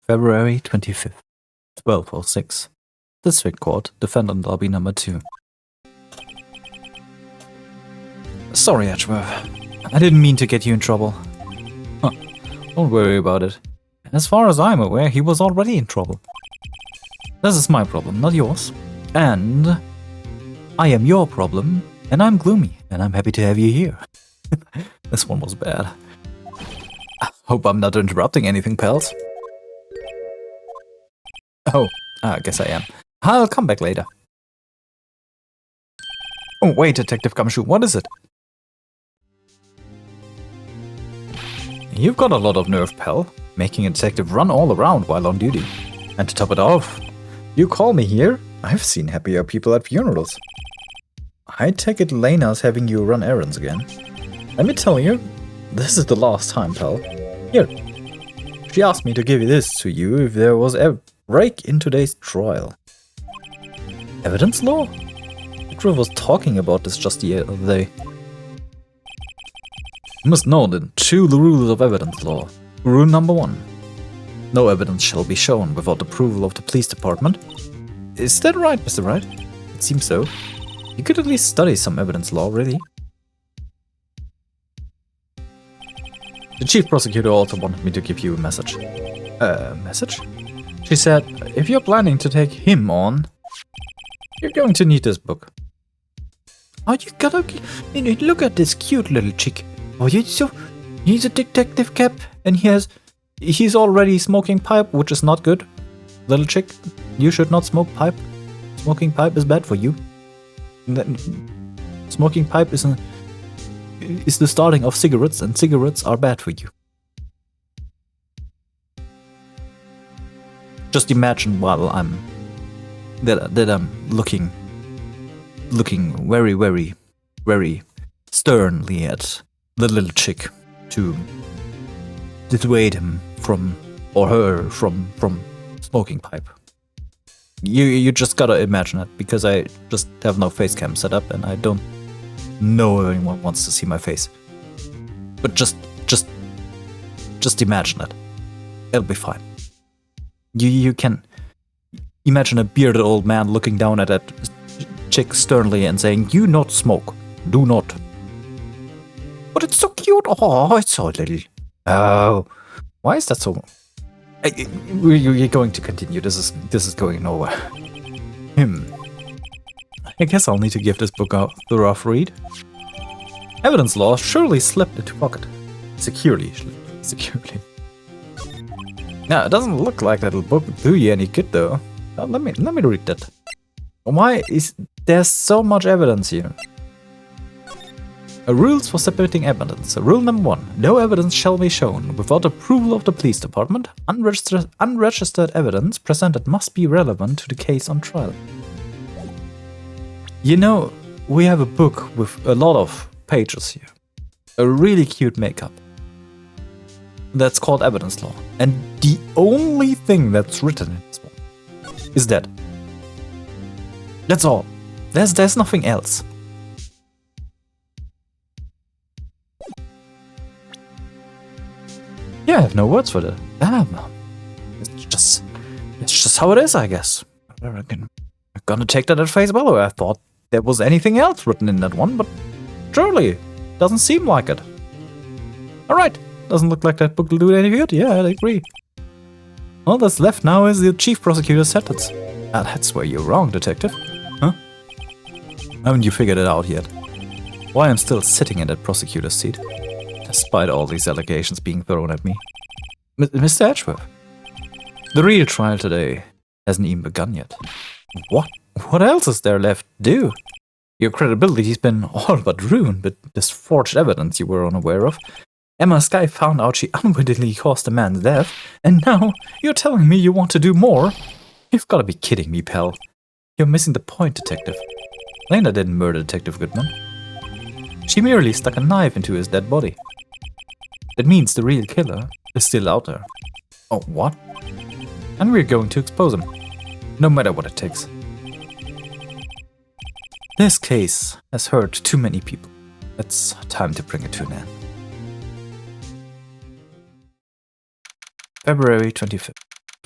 February 25th, 12:06. District Court, Defendant Lobby number 2. Sorry, Edgeworth. I didn't mean to get you in trouble. Huh. Don't worry about it. As far as I'm aware, he was already in trouble. This is my problem, not yours. And I am your problem, and I'm gloomy, and I'm happy to have you here. This one was bad. I hope I'm not interrupting anything, pals. Oh, I guess I am. I'll come back later. Oh, wait, Detective Gumshoe, what is it? You've got a lot of nerve, pal, making a detective run all around while on duty. And to top it off, you call me here? I've seen happier people at funerals. I take it Lena's having you run errands again. Let me tell you, this is the last time, pal. Here. She asked me to give this to you if there was a break in today's trial. Evidence law? Drew was talking about this just the other day. You must know the 2 rules of evidence law. Rule number 1. No evidence shall be shown without approval of the police department. Is that right, Mr. Wright? It seems so. You could at least study some evidence law, really. The chief prosecutor also wanted me to give you a message. A message? She said, if you're planning to take him on, you're going to need this book. Oh, you gotta look at this cute little chick. Oh, he's a detective cap, and he's already smoking pipe, which is not good. Little chick, you should not smoke pipe. Smoking pipe is bad for you. Smoking pipe is the starting of cigarettes, and cigarettes are bad for you. Just imagine while I'm looking very, very, very sternly at the little chick to dissuade him from, or her from smoking pipe. You just gotta imagine it, because I just have no face cam set up and I don't know if anyone wants to see my face. But just imagine it. It'll be fine. You can imagine a bearded old man looking down at that chick sternly and saying, "You not smoke. Do not." But it's so cute. Oh, it's so little. Oh, why is that so? You're going to continue. This is going nowhere. I guess I'll need to give this book the rough read. Evidence law surely slipped into pocket. Securely. Now, it doesn't look like that'll book do you any good though. Let me read that. Why is there so much evidence here? Rules for separating evidence. Rule number 1. No evidence shall be shown without approval of the police department. Unregistered evidence presented must be relevant to the case on trial. You know, we have a book with a lot of pages here. A really cute makeup. That's called evidence law. And the only thing that's written in this one is that. That's all. There's nothing else. Yeah, I have no words for that. Damn. It's just how it is, I guess. I'm gonna take that at face value. I thought there was anything else written in that one, but surely doesn't seem like it. Alright, doesn't look like that book will do any good. Yeah, I agree. All that's left now is the chief prosecutor's sentence. Ah, that's where you're wrong, detective. Huh? Haven't you figured it out yet? Why I'm still sitting in that prosecutor's seat? Despite all these allegations being thrown at me. Mr. Edgeworth, the real trial today hasn't even begun yet. What? What else is there left to do? Your credibility's been all but ruined with this forged evidence you were unaware of. Emma Skye found out she unwittingly caused a man's death, and now you're telling me you want to do more? You've got to be kidding me, pal. You're missing the point, detective. Lena didn't murder Detective Goodman. She merely stuck a knife into his dead body. That means the real killer is still out there. Oh, what? And we're going to expose him, no matter what it takes. This case has hurt too many people. It's time to bring it to an end. February 25th,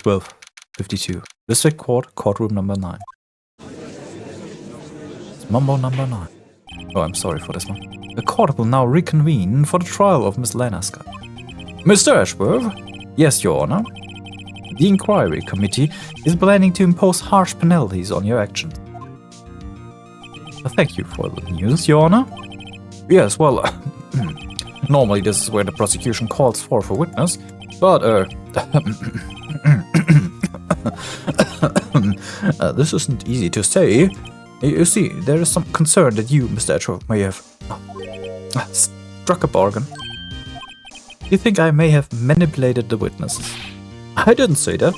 12:52. District Court, courtroom number 9. Mumbo number 9. Oh, I'm sorry for this one. The court will now reconvene for the trial of Miss Lanaska. Mr. Ashworth? Yes, Your Honor. The inquiry committee is planning to impose harsh penalties on your actions. Thank you for the news, Your Honor. Yes, well, normally this is where the prosecution calls for a witness, but, this isn't easy to say. You see, there is some concern that you, Mr. Ashworth, may have struck a bargain. You think I may have manipulated the witnesses? I didn't say that.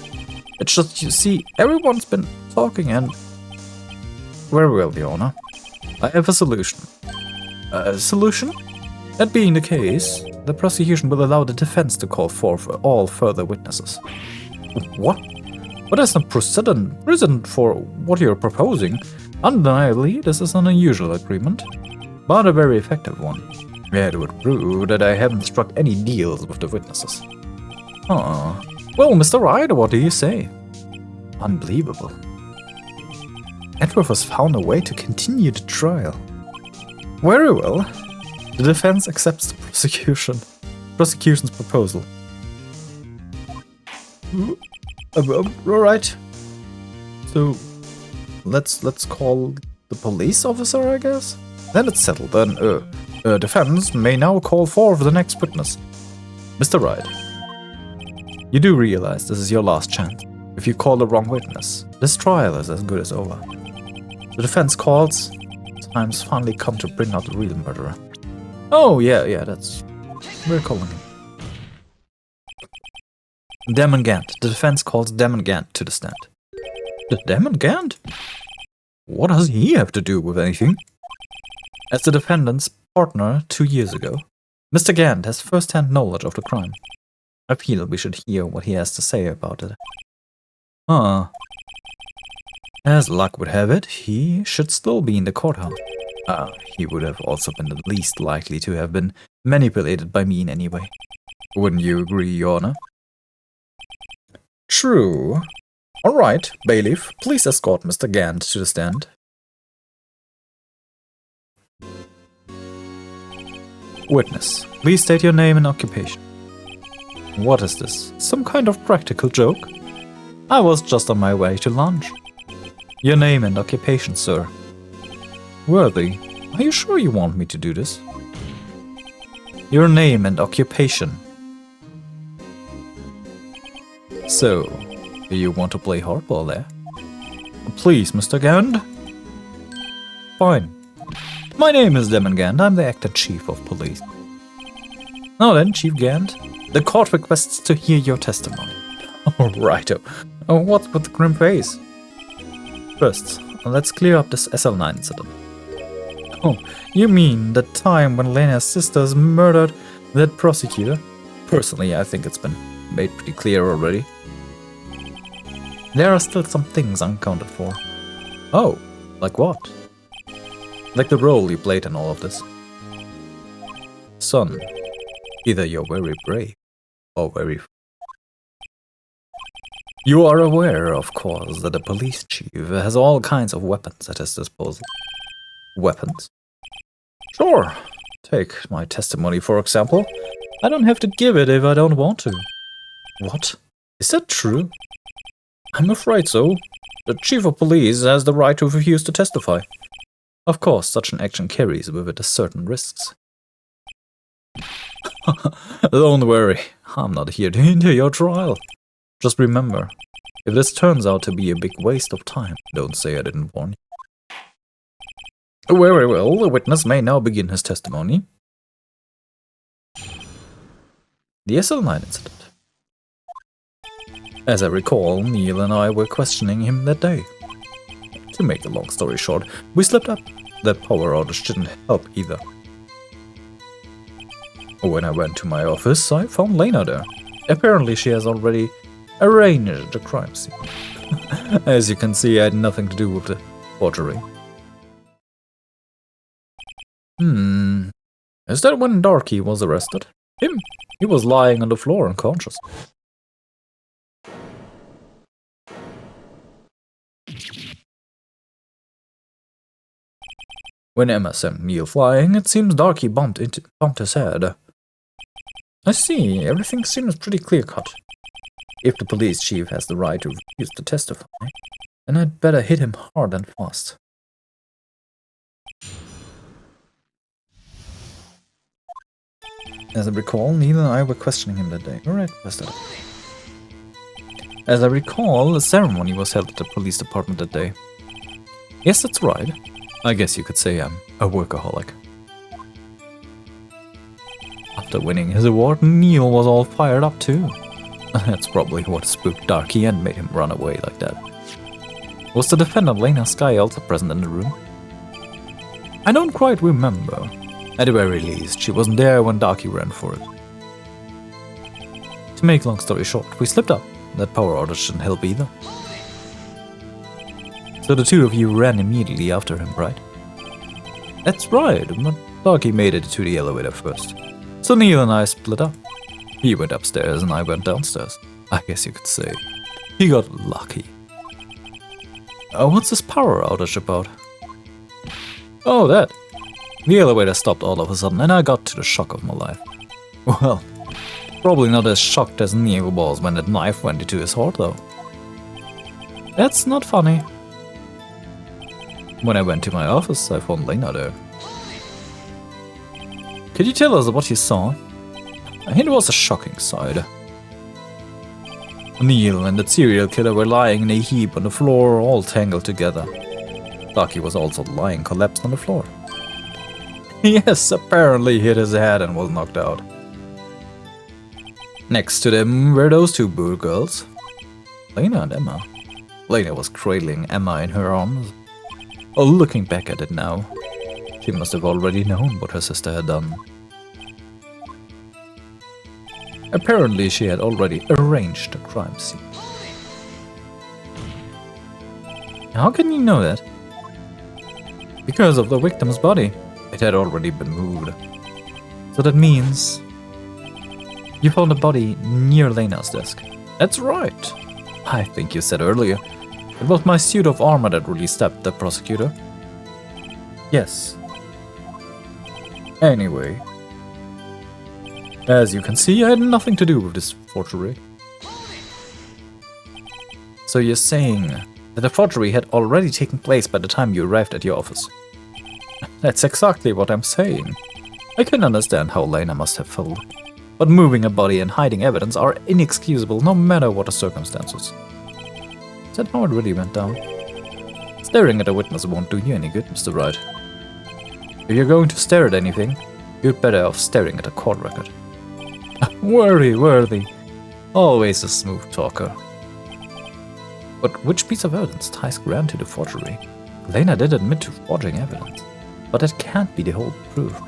It's just, you see, everyone's been talking and... Very well, Your Honor. I have a solution. A solution? That being the case, the prosecution will allow the defense to call forth all further witnesses. What? But there's no precedent for what you're proposing. Undeniably, this is an unusual agreement, but a very effective one. It would prove that I haven't struck any deals with the witnesses. Well, Mr. Wright, what do you say? Unbelievable. Edward has found a way to continue the trial. Very well. The defense accepts the prosecution's proposal. Alright. So, let's call the police officer, I guess? Then it's settled. Then, defense may now call forth the next witness. Mr. Wright, you do realize this is your last chance. If you call the wrong witness, this trial is as good as over. The defense calls. Time's finally come to bring out the real murderer. Oh, yeah, that's... We're calling him. Damon Gant. The defense calls Damon Gant to the stand. The Damon Gant? What does he have to do with anything? As the defendant's partner 2 years ago, Mr. Gant has first-hand knowledge of the crime. I feel we should hear what he has to say about it. As luck would have it, he should still be in the courthouse. He would have also been the least likely to have been manipulated by me in any way. Wouldn't you agree, Your Honor? True. Alright, bailiff, please escort Mr. Gant to the stand. Witness, please state your name and occupation. What is this? Some kind of practical joke? I was just on my way to lunch. Your name and occupation, sir. Worthy, are you sure you want me to do this? Your name and occupation. So, do you want to play hardball there? Please, Mr. Gant. Fine. My name is Damon Gant. I'm the acting chief of police. Now then, Chief Gant, the court requests to hear your testimony. Righto. What's with the grim face? First, let's clear up this SL9 incident. Oh, you mean the time when Lena's sisters murdered that prosecutor? Personally, I think it's been made pretty clear already. There are still some things unaccounted for. Oh, like what? Like the role you played in all of this. Son, either you're very brave or very... You are aware, of course, that the police chief has all kinds of weapons at his disposal. Weapons? Sure. Take my testimony, for example. I don't have to give it if I don't want to. What? Is that true? I'm afraid so. The chief of police has the right to refuse to testify. Of course, such an action carries with it certain risks. Don't worry, I'm not here to hinder your trial. Just remember, if this turns out to be a big waste of time, don't say I didn't warn you. Very well, the witness may now begin his testimony. The SL9 incident. As I recall, Neil and I were questioning him that day. To make the long story short, we slipped up. That power outage didn't help either. When I went to my office, I found Lena there. Apparently she has already arranged the crime scene. As you can see, I had nothing to do with the forgery. Is that when Darky was arrested? Him. He was lying on the floor unconscious. When Emma sent Neil flying, it seems Darky bumped his head. I see, everything seems pretty clear-cut. If the police chief has the right to refuse to testify, then I'd better hit him hard and fast. As I recall, Neil and I were questioning him that day. Alright, As I recall, a ceremony was held at the police department that day. Yes, that's right. I guess you could say I'm a workaholic. After winning his award, Neil was all fired up too. That's probably what spooked Darky and made him run away like that. Was the defendant Lena Skye also present in the room? I don't quite remember. At the very least, she wasn't there when Darky ran for it. To make long story short, we slipped up. That power outage didn't help either. So the two of you ran immediately after him, right? That's right, but Darky made it to the elevator first. So Neil and I split up. He went upstairs and I went downstairs. I guess you could say. He got lucky. What's this power outage about? Oh, that. The elevator stopped all of a sudden and I got to the shock of my life. Well, probably not as shocked as Neil was when that knife went into his heart though. That's not funny. When I went to my office, I found Lena there. Could you tell us what you saw? It was a shocking sight. Neil and the serial killer were lying in a heap on the floor, all tangled together. Darky was also lying collapsed on the floor. Yes, apparently hit his head and was knocked out. Next to them were those two Boer girls, Lena and Emma. Lena was cradling Emma in her arms. Oh, looking back at it now, she must have already known what her sister had done. Apparently she had already arranged the crime scene. How can you know that? Because of the victim's body. It had already been moved. So that means you found the body near Lena's desk. That's right. I think you said earlier. It was my suit of armor that really stabbed the prosecutor. Yes. Anyway. As you can see, I had nothing to do with this forgery. So you're saying that the forgery had already taken place by the time you arrived at your office? That's exactly what I'm saying. I can understand how Lena must have felt. But moving a body and hiding evidence are inexcusable no matter what the circumstances. Is that how it really went down? Staring at a witness won't do you any good, Mr. Wright. If you're going to stare at anything, you're better off staring at a court record. Worthy. Always a smooth talker. But which piece of evidence ties Grant to the forgery? Lena did admit to forging evidence, but that can't be the whole proof.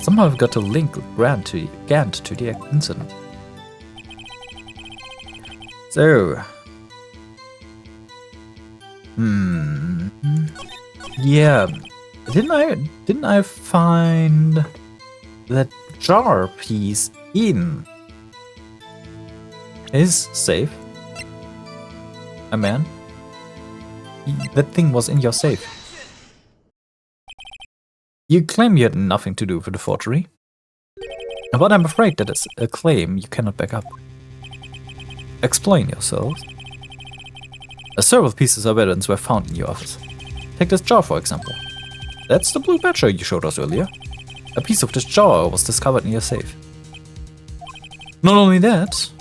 Somehow I've got to link Gant to the incident. So... Yeah, didn't I find that jar piece in his safe? A man? That thing was in your safe. You claim you had nothing to do with the forgery, but I'm afraid that is a claim you cannot back up. Explain yourselves. Several pieces of evidence were found in your office. Take this jar for example. That's the blue badger you showed us earlier. A piece of this jar was discovered in your safe. Not only that,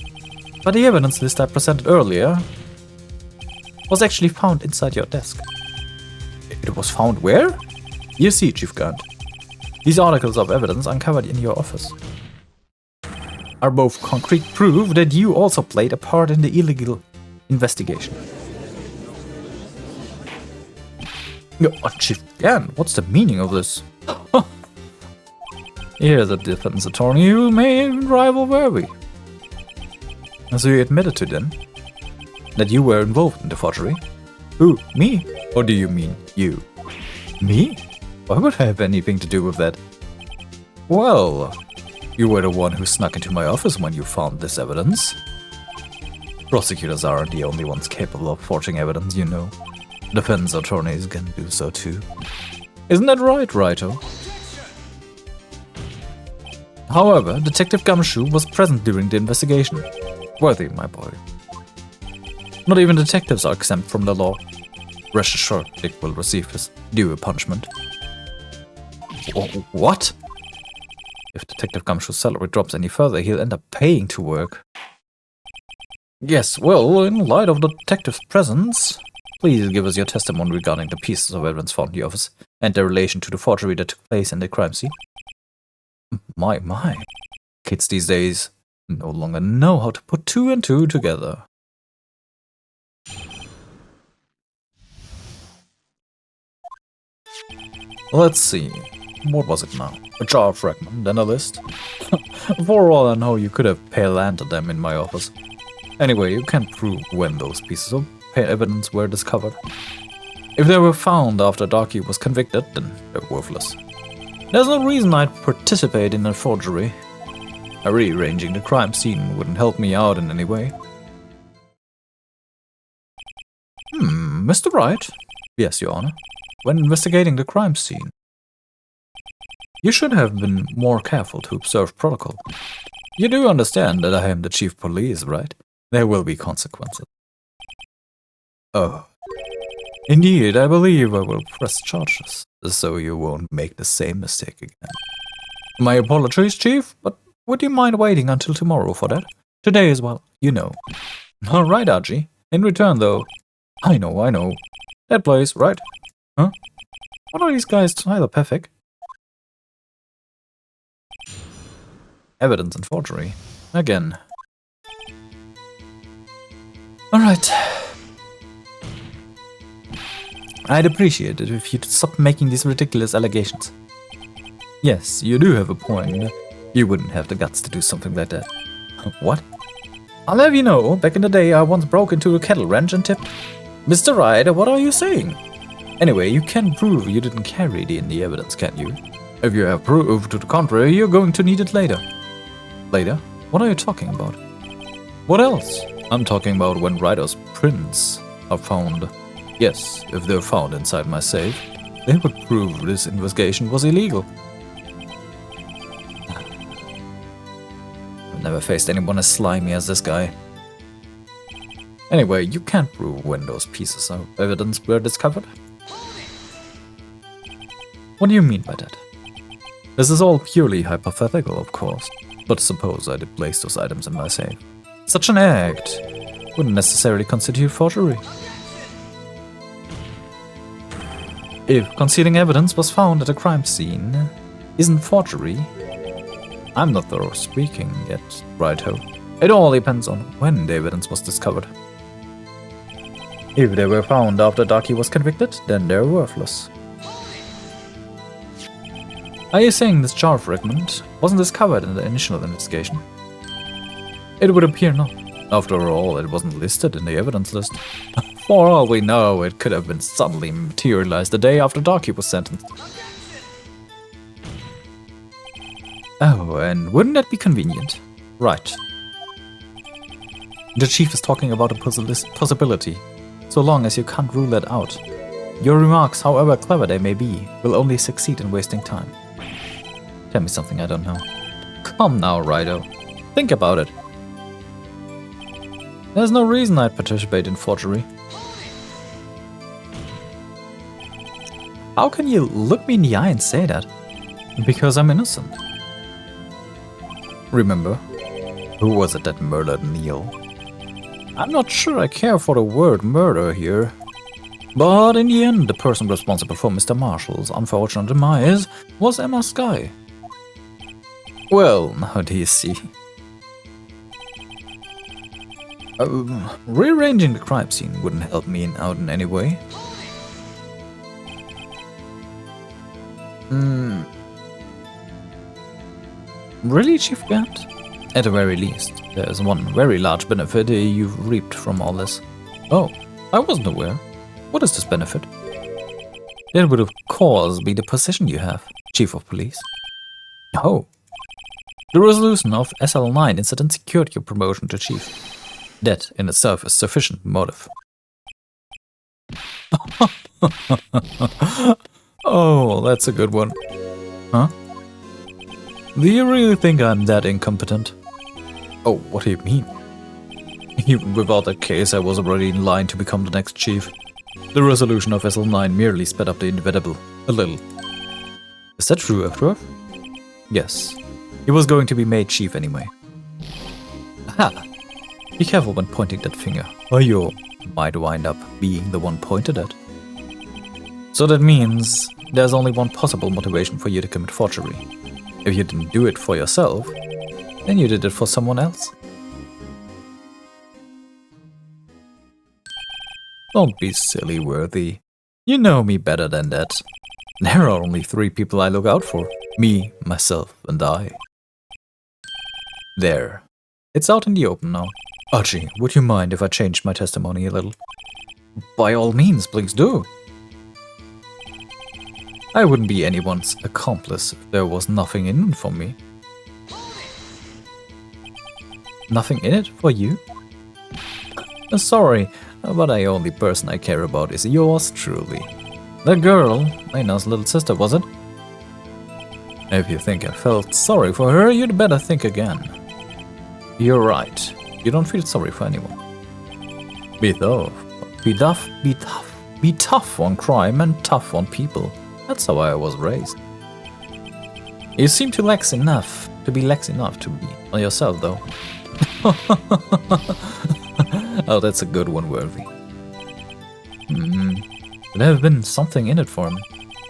but the evidence list I presented earlier was actually found inside your desk. It was found where? You see, Chief Gant. These articles of evidence uncovered in your office are both concrete proof that you also played a part in the illegal investigation. Chief Gant, what's the meaning of this? Here's a defense attorney who may rival Verby. So you admitted to them that you were involved in the forgery? Who, me? Or do you mean you? Me? Why would I have anything to do with that? Well, you were the one who snuck into my office when you found this evidence. Prosecutors aren't the only ones capable of forging evidence, you know. Defense attorneys can do so too. Isn't that right, Raito? However, Detective Gumshoe was present during the investigation. Worthy, my boy. Not even detectives are exempt from the law. Rest assured, Dick will receive his due punishment. What? If Detective Gumshoe's salary drops any further, he'll end up paying to work. Yes, well, in light of the detective's presence, please give us your testimony regarding the pieces of evidence found in the office and their relation to the forgery that took place in the crime scene. My. Kids these days no longer know how to put two and two together. Let's see. What was it now? A jar fragment, then a list? For all I know, you could have pale-landed them in my office. Anyway, you can't prove when those pieces of evidence were discovered. If they were found after Darky was convicted, then they're worthless. There's no reason I'd participate in a forgery. Rearranging the crime scene wouldn't help me out in any way. Mr. Wright? Yes, Your Honor. When investigating the crime scene, you should have been more careful to observe protocol. You do understand that I am the chief of police, right? There will be consequences. Oh. Indeed, I believe I will press charges, so you won't make the same mistake again. My apologies, Chief, but would you mind waiting until tomorrow for that? Today as well, you know. Alright, Archie. In return, though, I know. That place, right? Huh? What are these guys telepathic? Evidence and forgery. Again. Alright. I'd appreciate it if you'd stop making these ridiculous allegations. Yes, you do have a point. You wouldn't have the guts to do something like that. What? I'll have you know, back in the day I once broke into a cattle ranch and tipped. Mr. Wright, what are you saying? Anyway, you can prove you didn't carry the evidence, can't you? If you have proof to the contrary, you're going to need it later. Later? What are you talking about? What else? I'm talking about when Ryder's prints are found. Yes, if they're found inside my safe, they would prove this investigation was illegal. I've never faced anyone as slimy as this guy. Anyway, you can't prove when those pieces of evidence were discovered. What do you mean by that? This is all purely hypothetical, of course, but suppose I did place those items in my safe. Such an act wouldn't necessarily constitute forgery. If concealing evidence was found at a crime scene isn't forgery, I'm not thorough speaking yet, righto. It all depends on when the evidence was discovered. If they were found after Darky was convicted, then they're worthless. Are you saying this jar fragment wasn't discovered in the initial investigation? It would appear not. After all, it wasn't listed in the evidence list. For all we know, it could have been suddenly materialized the day after Darky was sentenced. Oh, and wouldn't that be convenient? Right. The chief is talking about a possibility, so long as you can't rule that out. Your remarks, however clever they may be, will only succeed in wasting time. Tell me something I don't know. Come now, Rido. Think about it. There's no reason I'd participate in forgery. How can you look me in the eye and say that? Because I'm innocent. Remember, who was it that murdered Neil? I'm not sure I care for the word murder here. But in the end, the person responsible for Mr. Marshall's unfortunate demise was Emma Skye. Well, now do you see? Rearranging the crime scene wouldn't help me out in any way. Really, Chief Gant? At the very least, there's one very large benefit you've reaped from all this. Oh, I wasn't aware. What is this benefit? That would of course be the position you have, Chief of Police. Oh. The resolution of SL9 incident secured your promotion to Chief. That in itself is sufficient motive. Oh, that's a good one. Huh? Do you really think I'm that incompetent? Oh, what do you mean? Even without that case, I was already in line to become the next chief. The resolution of SL9 merely sped up the inevitable. A little. Is that true, after all? Yes. He was going to be made chief anyway. Aha! Be careful when pointing that finger, or you might wind up being the one pointed at. So that means there's only one possible motivation for you to commit forgery. If you didn't do it for yourself, then you did it for someone else. Don't be silly, Worthy. You know me better than that. There are only 3 people I look out for. Me, myself, and I. There. It's out in the open now. Archie, would you mind if I changed my testimony a little? By all means, please do. I wouldn't be anyone's accomplice if there was nothing in it for me. Nothing in it for you? Sorry, but the only person I care about is yours truly. The girl, Lena's little sister, was it? If you think I felt sorry for her, you'd better think again. You're right. You don't feel sorry for anyone. Be tough. Be tough. Be tough. Be tough on crime and tough on people. That's how I was raised. You seem to be lax enough to be on yourself, though. Oh, that's a good one, Worthy. There have been something in it for him.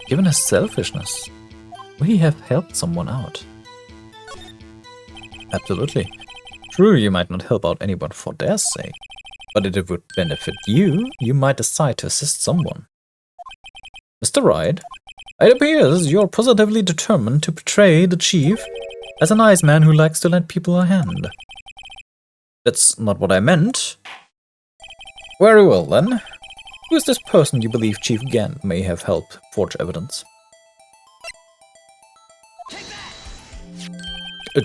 Given his selfishness, would he have helped someone out? Absolutely. True, you might not help out anyone for their sake, but if it would benefit you, you might decide to assist someone. Mr. Wright, it appears you're positively determined to portray the chief as a nice man who likes to lend people a hand. That's not what I meant. Very well, then. Who is this person you believe Chief Gant may have helped forge evidence?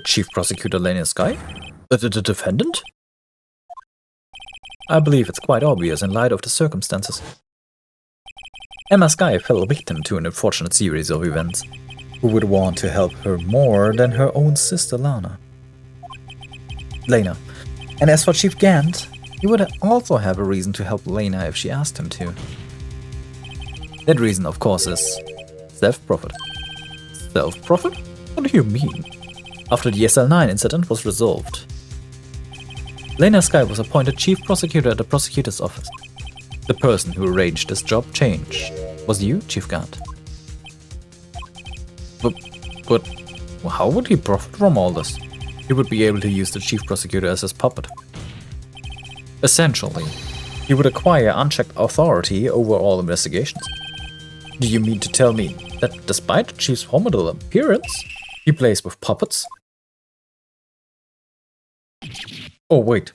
Chief Prosecutor Lena Sky? The defendant? I believe it's quite obvious in light of the circumstances. Emma Sky fell victim to an unfortunate series of events. Who would want to help her more than her own sister Lena? And as for Chief Gant, he would also have a reason to help Lena if she asked him to. That reason, of course, is self-profit. Self-profit? What do you mean? After the SL9 incident was resolved, Lena Sky was appointed chief prosecutor at the prosecutor's office. The person who arranged this job change was you, Chief Gant. But how would he profit from all this? He would be able to use the chief prosecutor as his puppet. Essentially, he would acquire unchecked authority over all investigations. Do you mean to tell me that despite the chief's formidable appearance, he plays with puppets? Oh wait.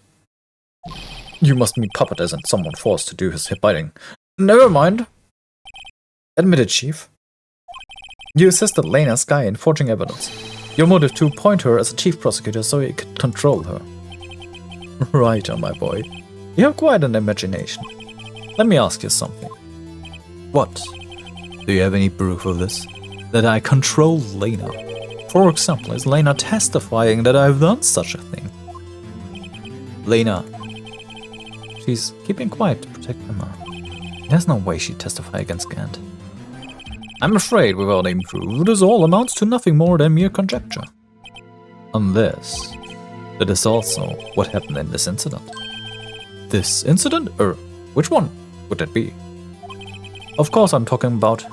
You must mean puppet as in someone forced to do his hip biting. Never mind. Admitted, Chief. You assisted Lena Sky in forging evidence. Your motive to appoint her as a chief prosecutor so you could control her. Right, my boy. You have quite an imagination. Let me ask you something. What? Do you have any proof of this? That I control Lena? For example, is Lena testifying that I've done such a thing? Lena. She's keeping quiet to protect Emma. There's no way she'd testify against Gant. I'm afraid, without any proof, this all amounts to nothing more than mere conjecture. Unless that is also what happened in this incident. This incident? Which one would that be? Of course I'm talking about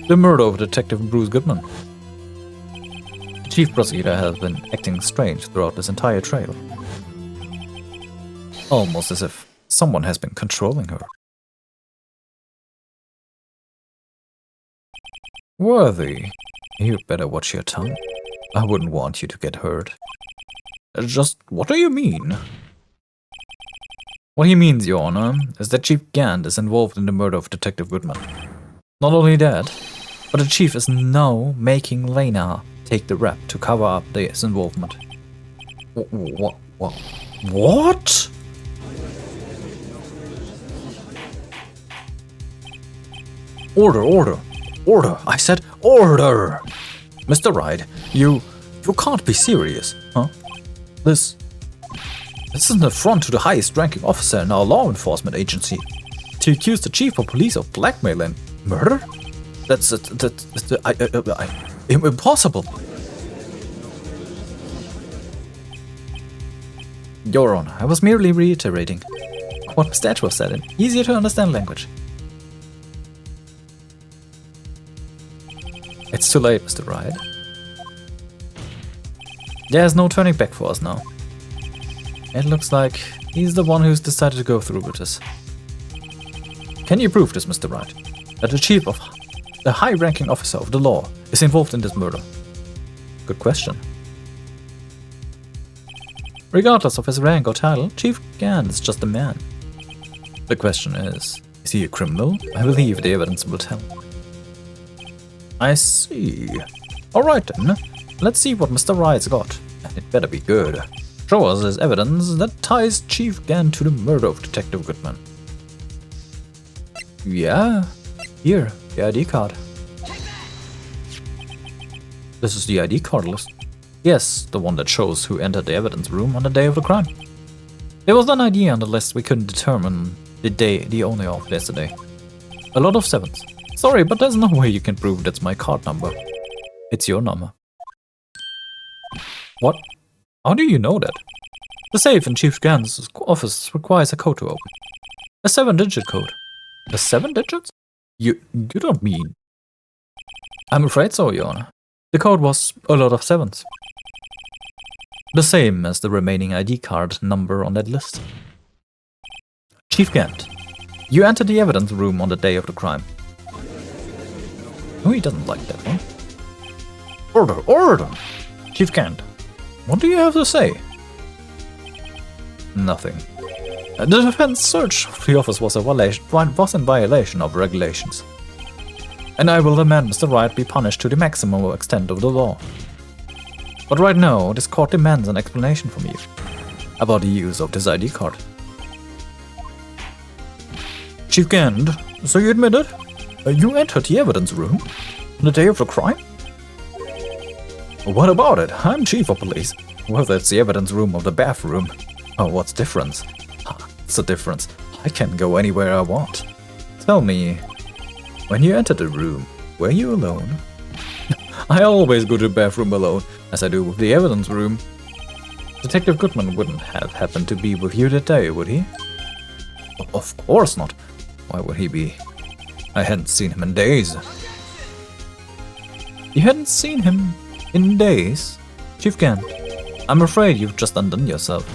the murder of Detective Bruce Goodman. The chief prosecutor has been acting strange throughout this entire trail. Almost as if someone has been controlling her. Worthy, you'd better watch your tongue. I wouldn't want you to get hurt. Just what do you mean? What he means, Your Honor, is that Chief Gant is involved in the murder of Detective Goodman. Not only that, but the Chief is now making Lena take the rap to cover up his involvement. What? What? Order, order, order. I said order. Mr. Wright, you can't be serious, huh? This is an affront to the highest ranking officer in our law enforcement agency. To accuse the chief of police of blackmail and murder? That's impossible. Your Honor, I was merely reiterating what Mr. Edgeworth said in easier to understand language. It's too late, Mr. Wright. There's no turning back for us now. It looks like he's the one who's decided to go through with this. Can you prove this, Mr. Wright? That the chief of the high-ranking officer of the law is involved in this murder? Good question. Regardless of his rank or title, Chief Gant is just a man. The question is he a criminal? I believe the evidence will tell. I see. Alright then, let's see what Mr. Wright's got. And it better be good. Show us his evidence that ties Chief Gant to the murder of Detective Goodman. Yeah, here, the ID card. This is the ID card list. Yes, the one that shows who entered the evidence room on the day of the crime. There was an ID on the list we couldn't determine the owner of yesterday. A lot of 7s. Sorry, but there's no way you can prove that's my card number. It's your number. What? How do you know that? The safe in Chief Gant's office requires a code to open. A 7-digit code. A 7 digits? You don't mean... I'm afraid so, Your Honor. The code was a lot of 7s. The same as the remaining ID card number on that list. Chief Gant, you entered the evidence room on the day of the crime. Oh, he doesn't like that one. Order, order! Chief Gant, what do you have to say? Nothing. The defense search of the office was in violation of regulations. And I will demand Mr. Wright be punished to the maximum extent of the law. But right now, this court demands an explanation from you about the use of this ID card. Chief Gant, so you admit it? You entered the evidence room on the day of the crime? What about it? I'm chief of police. Whether it's the evidence room or the bathroom. Oh, what's the difference? What's the difference? I can go anywhere I want. Tell me, when you entered the room, were you alone? I always go to the bathroom alone, as I do with the evidence room. Detective Goodman wouldn't have happened to be with you that day, would he? Of course not. Why would he be? I hadn't seen him in days. You hadn't seen him in days? Chief Gant, I'm afraid you've just undone yourself.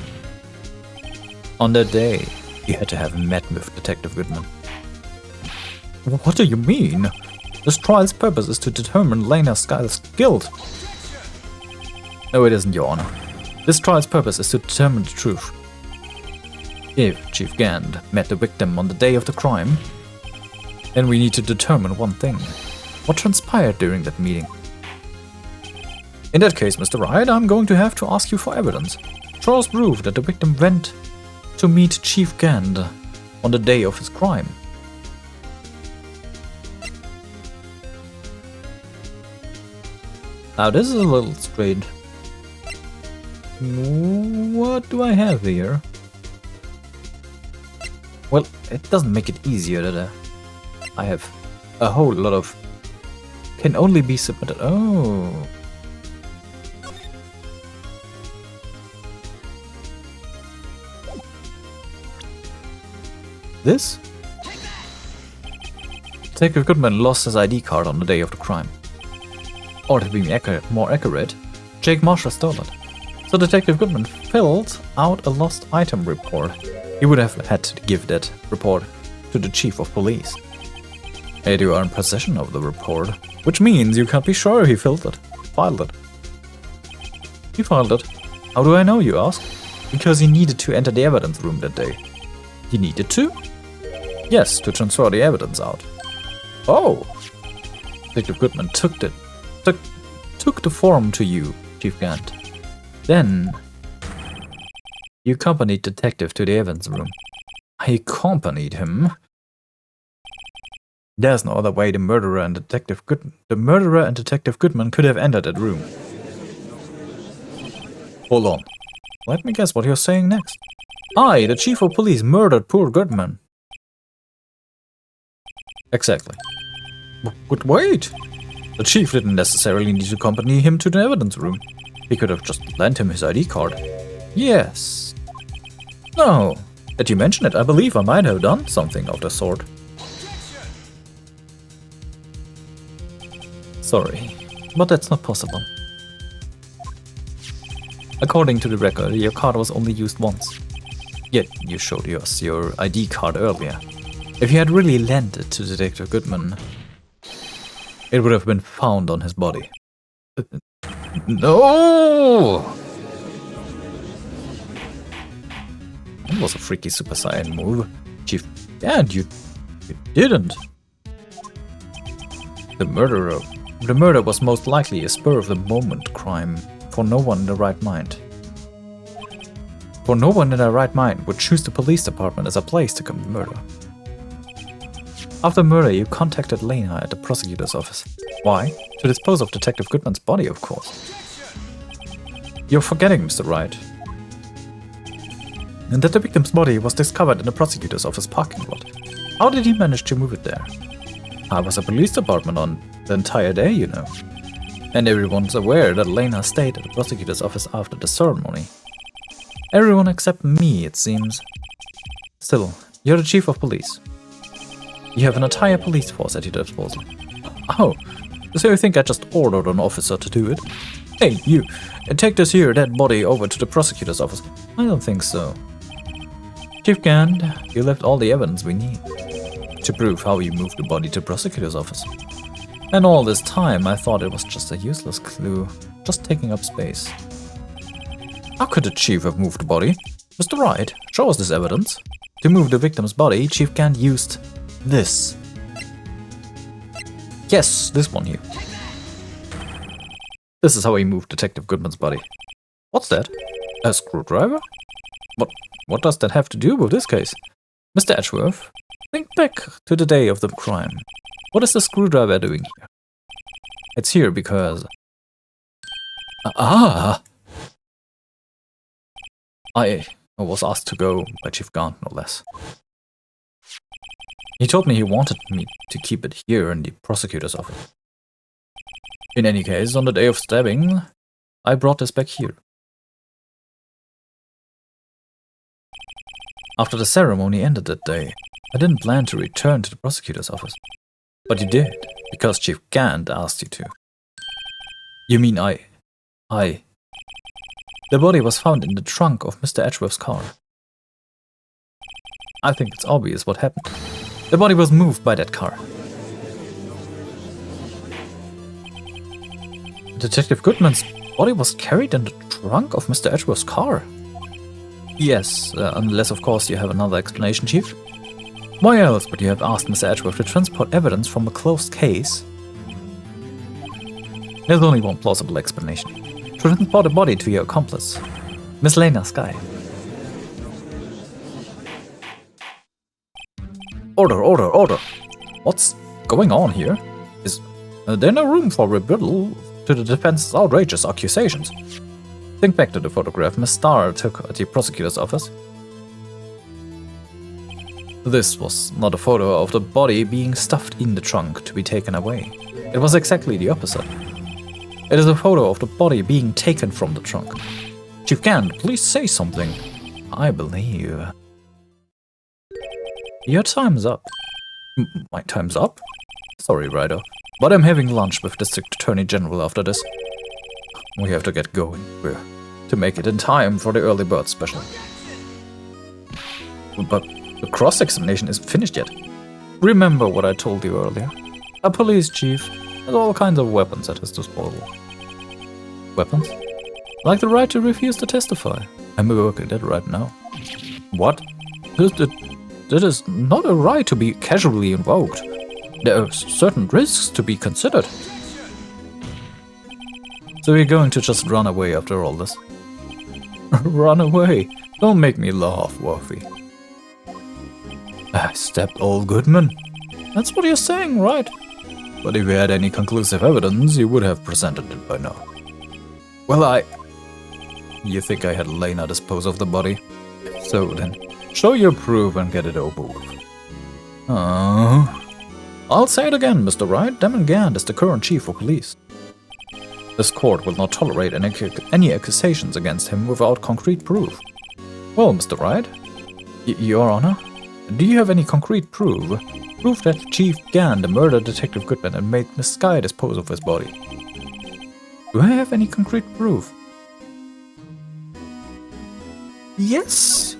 On that day, you had to have met with Detective Goodman. What do you mean? This trial's purpose is to determine Lena Skyle's guilt. No, it isn't, Your Honor. This trial's purpose is to determine the truth. If Chief Gant met the victim on the day of the crime, then we need to determine one thing. What transpired during that meeting? In that case, Mr. Wright, I'm going to have to ask you for evidence. Show us proof that the victim went to meet Chief Gant on the day of his crime. Now this is a little strange. What do I have here? Well, it doesn't make it easier that I have a whole lot of can only be submitted. Oh. This? Detective Goodman lost his ID card on the day of the crime. Or to be more accurate, Jake Marshall stole it. So Detective Goodman filled out a lost item report. He would have had to give that report to the chief of police. And you are in possession of the report, which means you can't be sure he filed it. He filed it. How do I know, you ask? Because he needed to enter the evidence room that day. He needed to? Yes, to transfer the evidence out. Oh! Detective Goodman took the form to you, Chief Gant. Then You accompanied detective to the evidence room. I accompanied him? There's no other way the murderer and Detective Goodman could have entered that room. Hold on. Let me guess what you're saying next. I, the chief of police, murdered poor Goodman. Exactly. But wait! The chief didn't necessarily need to accompany him to the evidence room. He could have just lent him his ID card. Yes. No. That you mention it, I believe I might have done something of the sort. Sorry, but that's not possible. According to the record, your card was only used once. Yet you showed us your ID card earlier. If you had really lent it to Detective Goodman, it would have been found on his body. No! That was a freaky Super Saiyan move. Chief, and you didn't. The murder was most likely a spur-of-the-moment crime for no one in their right mind. For no one in their right mind would choose the police department as a place to commit murder. After murder, you contacted Lena at the prosecutor's office. Why? To dispose of Detective Goodman's body, of course. You're forgetting, Mr. Wright. And that the victim's body was discovered in the prosecutor's office parking lot. How did he manage to move it there? I was at the police department on the entire day, you know. And everyone's aware that Lena stayed at the prosecutor's office after the ceremony. Everyone except me, it seems. Still, you're the chief of police. You have an entire police force at your disposal. Oh, so you think I just ordered an officer to do it? Hey, you, take this here dead body over to the prosecutor's office. I don't think so. Chief Gand, you left all the evidence we need to prove how you moved the body to the prosecutor's office. And all this time I thought it was just a useless clue, just taking up space. How could the chief have moved the body? Mr. Wright, show us this evidence. To move the victim's body, Chief Gand used this. Yes, this one here. This is how he moved Detective Goodman's body. What's that? A screwdriver? What does that have to do with this case? Mr. Edgeworth, think back to the day of the crime. What is the screwdriver doing here? It's here because... I was asked to go by Chief Gand, no less. He told me he wanted me to keep it here in the prosecutor's office. In any case, on the day of stabbing, I brought this back here. After the ceremony ended that day, I didn't plan to return to the prosecutor's office. But you did, because Chief Gand asked you to. You mean I... The body was found in the trunk of Mr. Edgeworth's car. I think it's obvious what happened. The body was moved by that car. Detective Goodman's body was carried in the trunk of Mr. Edgeworth's car? Yes, unless of course you have another explanation, Chief. Why else would you have asked Mr. Edgeworth to transport evidence from a closed case? There's only one plausible explanation. To transport a body to your accomplice, Miss Lena Skye. Order! What's going on here? Is there no room for rebuttal to the defense's outrageous accusations? Think back to the photograph Miss Starr took at the prosecutor's office. This was not a photo of the body being stuffed in the trunk to be taken away. It was exactly the opposite. It is a photo of the body being taken from the trunk. Chief Gand, please say something. I believe... Your time's up. My time's up? Sorry, Ryder, but I'm having lunch with District Attorney General after this. We have to get going to make it in time for the early bird special. But the cross-examination isn't finished yet. Remember what I told you earlier. A police chief has all kinds of weapons at his disposal. Weapons? Like the right to refuse to testify. I'm working that right now. What? That is not a right to be casually invoked. There are certain risks to be considered. So you're going to just run away after all this? Run away? Don't make me laugh, Worthy. I stabbed old Goodman. That's what you're saying, right? But if you had any conclusive evidence, you would have presented it by now. Well, You think I had Lena dispose of the body? So then, show your proof and get it over with. I'll say it again, Mr. Wright. Damon Gant is the current chief of police. This court will not tolerate any accusations against him without concrete proof. Well, Mr. Wright, Your Honor, do you have any concrete proof? Proof that Chief Gant murdered Detective Goodman and made Miss Skye dispose of his body. Do I have any concrete proof? Yes.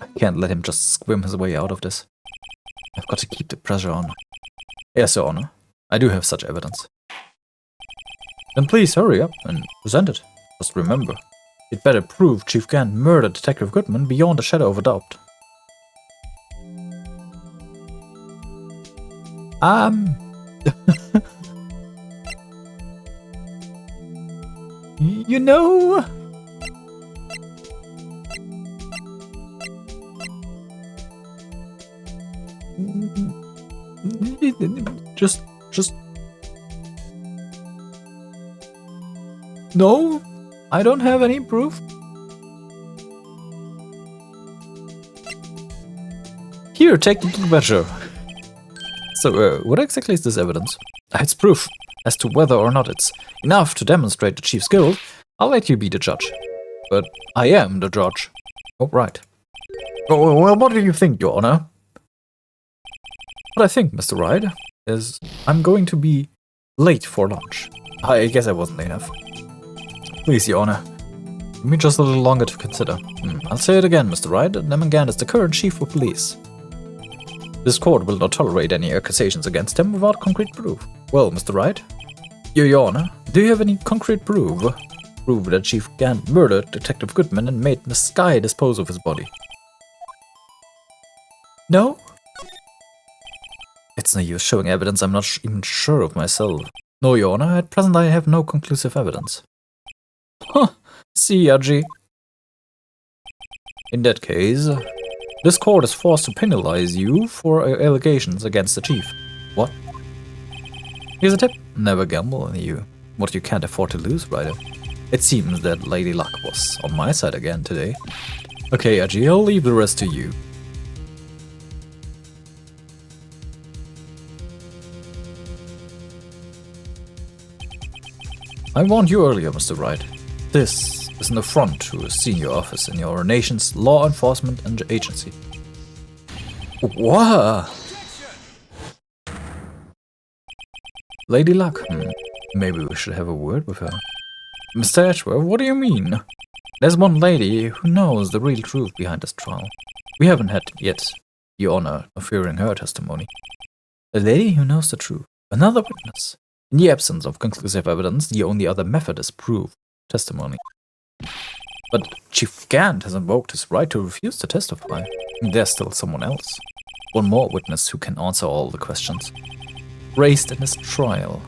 I can't let him just swim his way out of this. I've got to keep the pressure on. Yes, Your Honor. I do have such evidence. Then please hurry up and present it. Just remember, it better prove Chief Gant murdered Detective Goodman beyond a shadow of a doubt. You know... Just... No, I don't have any proof. Here, take the picture. So, what exactly is this evidence? It's proof. As to whether or not it's enough to demonstrate the chief's guilt, I'll let you be the judge. But I am the judge. Oh, right. Oh, well, what do you think, Your Honor? What I think, Mr. Wright, is I'm going to be late for lunch. I guess I wasn't late enough. Please, Your Honor. Give me just a little longer to consider. I'll say it again, Mr. Wright. Damon Gant is the current chief of police. This court will not tolerate any accusations against him without concrete proof. Well, Mr. Wright, Your Honor, do you have any concrete proof? Proof that Chief Gant murdered Detective Goodman and made Miss Skye dispose of his body. No? It's no use showing evidence I'm not even sure of myself. No, Your Honor, at present I have no conclusive evidence. Huh, see, Yaji. In that case, this court is forced to penalize you for allegations against the chief. What? Here's a tip. Never gamble on what you can't afford to lose, Ryder. It seems that Lady Luck was on my side again today. Okay, Yaji, I'll leave the rest to you. I warned you earlier, Mr. Wright. This is an affront to a senior office in your nation's law enforcement agency. What? Lady Luck, maybe we should have a word with her. Mr. Edgeworth, what do you mean? There's one lady who knows the real truth behind this trial. We haven't had yet the honor of hearing her testimony. A lady who knows the truth. Another witness. In the absence of conclusive evidence, the only other method is proof. Testimony. But Chief Gant has invoked his right to refuse to testify. There's still someone else. One more witness who can answer all the questions raised in this trial.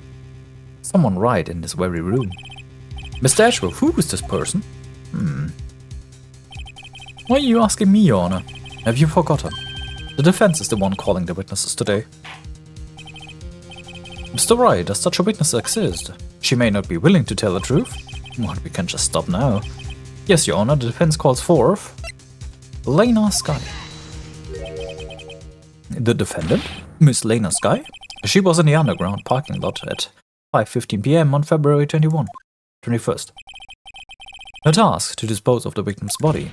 Someone right in this very room. Mr. Ashworth, who is this person? Why are you asking me, Your Honor? Have you forgotten? The defense is the one calling the witnesses today. Mr. Wright, does such a witness exist? She may not be willing to tell the truth. What, we can just stop now. Yes, Your Honor, the defense calls forth Lena Skye. The defendant? Miss Lena Skye? She was in the underground parking lot at 5:15 p.m. on February 21st. Her task to dispose of the victim's body,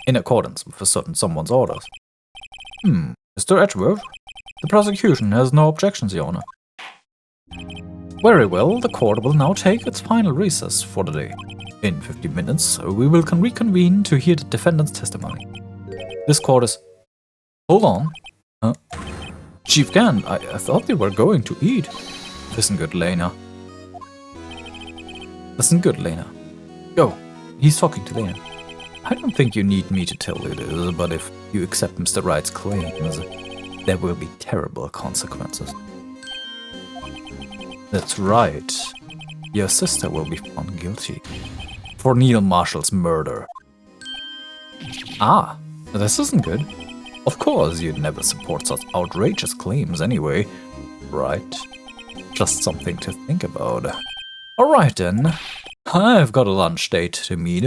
in accordance with a certain someone's orders. Mr. Edgeworth, the prosecution has no objections, Your Honor. Very well, the court will now take its final recess for the day. In 15 minutes, we will reconvene to hear the defendant's testimony. This court is... Hold on. Huh? Chief Gant, I thought they were going to eat. Listen good, Lena. Listen good, Lena. Go. He's talking to Lena. I don't think you need me to tell you this, but if you accept Mr. Wright's claims, there will be terrible consequences. That's right. Your sister will be found guilty for Neil Marshall's murder. Ah, this isn't good. Of course, you'd never support such outrageous claims anyway. Right. Just something to think about. Alright then. I've got a lunch date to meet.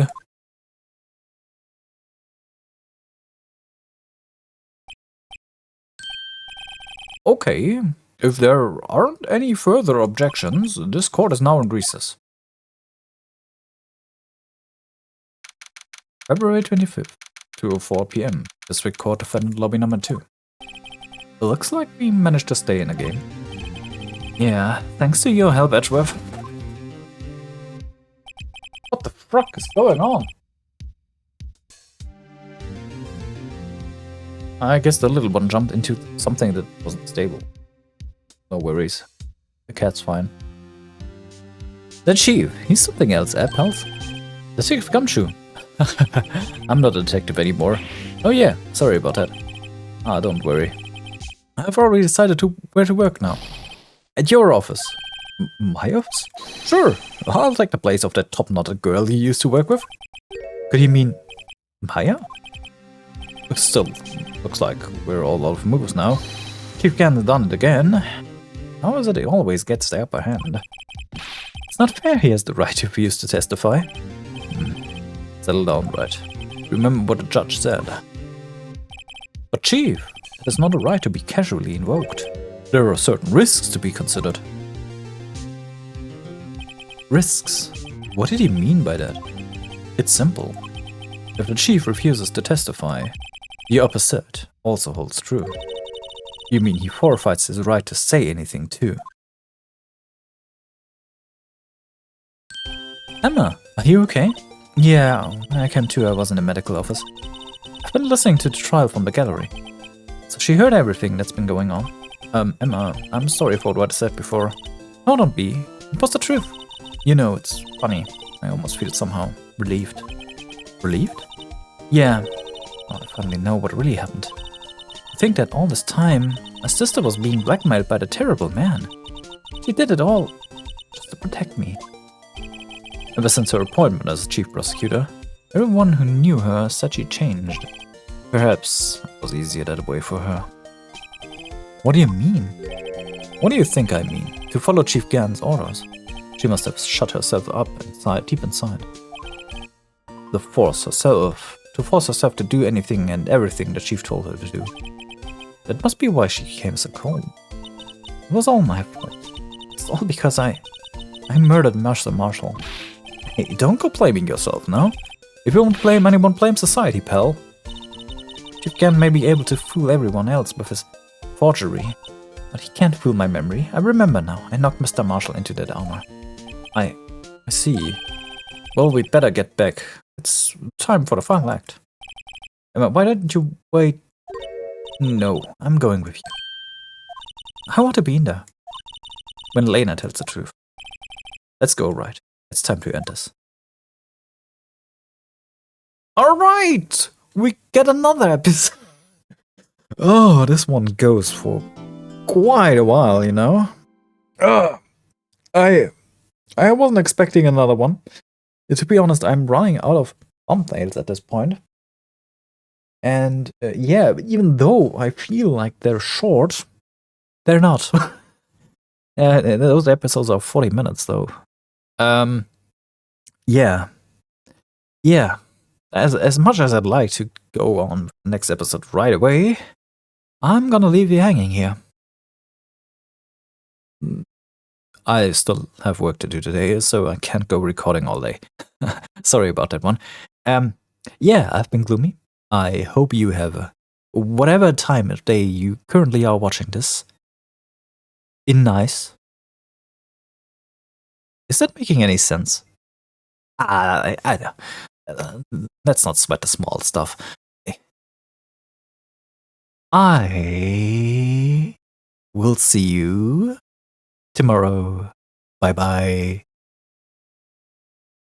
Okay, if there aren't any further objections, this court is now in recess. February 25th, 2:04 p.m. District Court Defendant Lobby number 2. Looks like we managed to stay in a game. Yeah, thanks to your help, Edgeworth. What the fuck is going on? I guess the little one jumped into something that wasn't stable. No worries. The cat's fine. The chief, he's something else, pals. Detective Gumshoe. I'm not a detective anymore. Oh yeah, sorry about that. Ah, don't worry. I've already decided where to work now. At your office. My office? Sure, I'll take the place of that top-knotted girl you used to work with. Could you mean Maya? Still, looks like we're all out of moves now. Chief Gan's done it again. How is it he always gets the upper hand? It's not fair he has the right to refuse to testify. Settle down, right. Remember what the judge said. But Chief, it is not a right to be casually invoked. There are certain risks to be considered. Risks? What did he mean by that? It's simple. If the chief refuses to testify, the opposite also holds true. You mean he forfeits his right to say anything too? Emma, are you okay? Yeah, I came to. I was in the medical office. I've been listening to the trial from the gallery. So she heard everything that's been going on. Emma, I'm sorry for what I said before. No, don't be. It was the truth. You know, it's funny. I almost feel somehow relieved. Relieved? Yeah. Well, I finally know what really happened. I think that all this time, my sister was being blackmailed by the terrible man. She did it all just to protect me. Ever since her appointment as chief prosecutor, everyone who knew her said she changed. Perhaps it was easier that way for her. What do you mean? What do you think I mean? To follow Chief Gan's orders. She must have shut herself up inside, deep inside. To force herself to do anything and everything the chief told her to do. That must be why she became so cold. It was all my fault. It's all because I murdered Master Marshall. Hey, don't go blaming yourself now. If you won't blame anyone, blame society, pal. Chief Gan may be able to fool everyone else with his forgery, but he can't fool my memory. I remember now. I knocked Mr. Marshall into that armor. I see. Well, we'd better get back. It's time for the final act. Emma, why didn't you wait? No, I'm going with you. I want to be in there. When Lena tells the truth. Let's go, right. It's time to end this. Alright! We get another episode. Oh, this one goes for quite a while, you know? I wasn't expecting another one. To be honest, I'm running out of thumbnails at this point. And yeah, even though I feel like they're short, they're not. Those episodes are 40 minutes though. Yeah. As much as I'd like to go on the next episode right away, I'm gonna leave you hanging here. I still have work to do today, so I can't go recording all day. Sorry about that one. Yeah, I've been Gloomy. I hope you have whatever time of day you currently are watching this. Nice. Is that making any sense? I let's not sweat the small stuff. I will see you tomorrow. Bye bye.